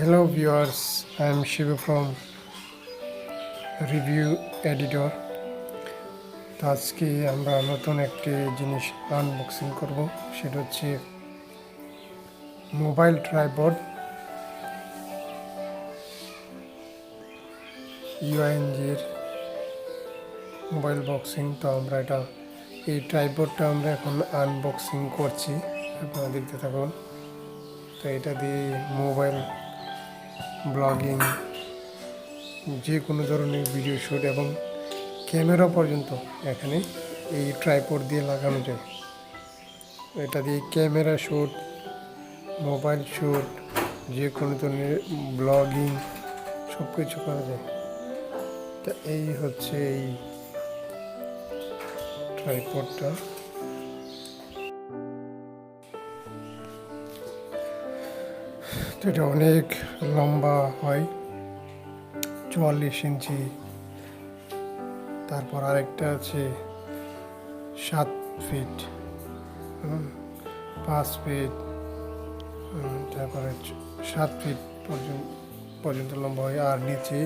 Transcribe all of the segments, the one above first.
Hello viewers, I am Shiva from Review Editor. তো আজকে আমরা নতুন একটি জিনিস আনবক্সিং করব, সেটা হচ্ছে মোবাইল ট্রাইপড ইউএনজির মোবাইল বক্সিং। তো আমরা এই ট্রাইপডটা আমরা এখন আনবক্সিং করছি, আপনারা দেখতে থাকুন। তো এটা দিয়ে মোবাইল ব্লগিং, যে কোনো ধরনের ভিডিও শ্যুট এবং ক্যামেরা পর্যন্ত এখানে এই ট্রাইপড দিয়ে লাগানো যায়। এটা দিয়ে ক্যামেরা শ্যুট, মোবাইল শ্যুট, যে কোনো ধরনের ব্লগিং সব কিছু করা যায়। তা এই হচ্ছে এই ট্রাইপডটা। তো এটা অনেক লম্বা হয়, 44 ইঞ্চি। তারপর আরেকটা আছে 7 ফিট, 5 ফিট, তারপরে 7 ফিট পর্যন্ত লম্বা হয়। আর নিচে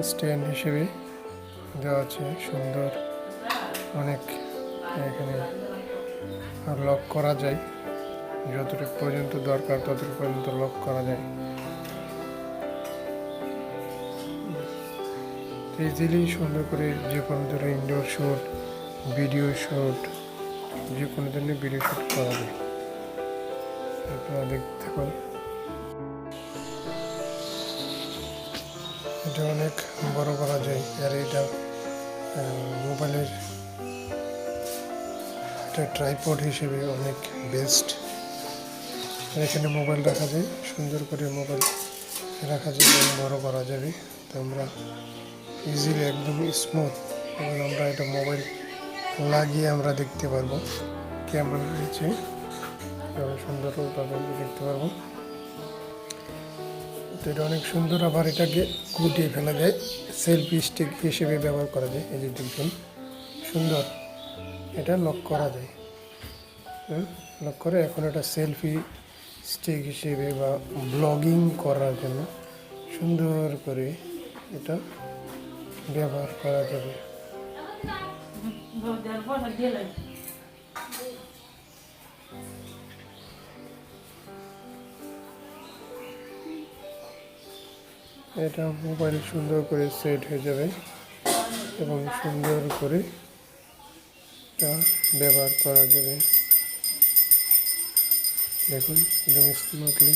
স্ট্যান্ড হিসেবে দেওয়া আছে, সুন্দর অনেক। এখানে লক করা যায়, যতটুকু পর্যন্ত দরকার ততটুকু পর্যন্ত লক করা যায়। ইজিলি সুন্দর করে যে কোনো ধরনের ইনডোর শ্যুট, ভিডিও শ্যুট, যে কোনো ধরনের ভিডিও শ্যুট করা যায়। আপনারা দেখতে থাকুন। এটা অনেক বড় করা যায়, আর এটা মোবাইলের একটা ট্রাইপড হিসেবে অনেক বেস্ট। এখানে মোবাইল রাখা যায়, সুন্দর করে মোবাইল রাখা যায় এবং বড় করা যাবে। তো আমরা ইজিলি একদম স্মুথ, এবং আমরা এটা মোবাইল লাগিয়ে আমরা দেখতে পারবো, ক্যামেরা রয়েছে, সুন্দরভাবে দেখতে পারবো। তো এটা অনেক সুন্দর। আবার এটাকে গুটিয়ে ফেলা যায়, সেলফি স্টিক হিসেবে ব্যবহার করা যায়। এই যে দেখুন, সুন্দর। এটা লক করা যায়, লক করে এখন এটা সেলফি স্টিক হিসেবে বা ব্লগিং করার জন্য সুন্দর করে এটা ব্যবহার করা যাবে। এটা মোবাইল সুন্দর করে সেট হয়ে যাবে এবং সুন্দর করে এটা ব্যবহার করা যাবে। দেখুন, একদম স্মুথলি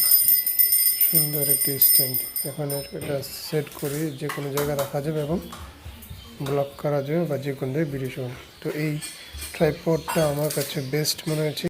সুন্দর একটি স্ট্যান্ড। এখন এটা সেট করে যে কোনো জায়গায় রাখা যাবে এবং ব্লক করা যাবে, বা যে কোনো ভিডিও শুট। তো এই ট্রাইপডটা আমার কাছে বেস্ট মনে হয়েছে।